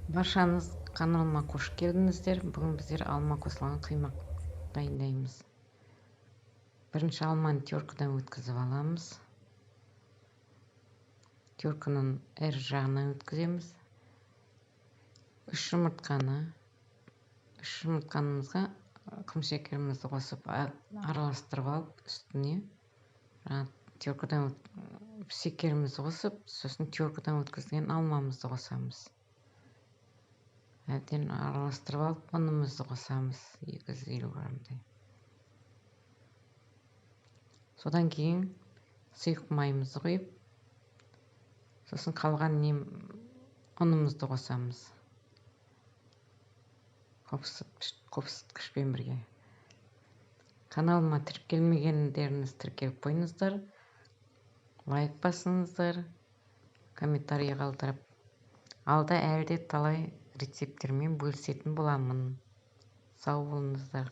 Баршаңыз каналыма қош келдіңіздер. Бүгін біздер алма қосылған қимақ дайындаймыз. Бірінші алманы теркадан өткізіп аламыз. Терканың әр жағынан өткіземіз. Үш жұмыртқанымызға құмшекерімізді қосып араластырып алып, үстіне теркадан шекерімізді қосып, сосын теркадан өткізген алмамызды қосамыз. Әбден араластырып алып, ұнымызды қосамыз, 250 граммдай. Содан кейін сұйық майымызды құйып, сосын қалған ұнымызды қосамыз. Қопсытқышпен бірге. Каналыма тіркелмегендеріңіз тіркеліп қойыңыздар. Лайк басыңыздар, комментарий қалдырып. Алда әлде талай рецепттермен бөлісетін боламын. Сау болыңыздар.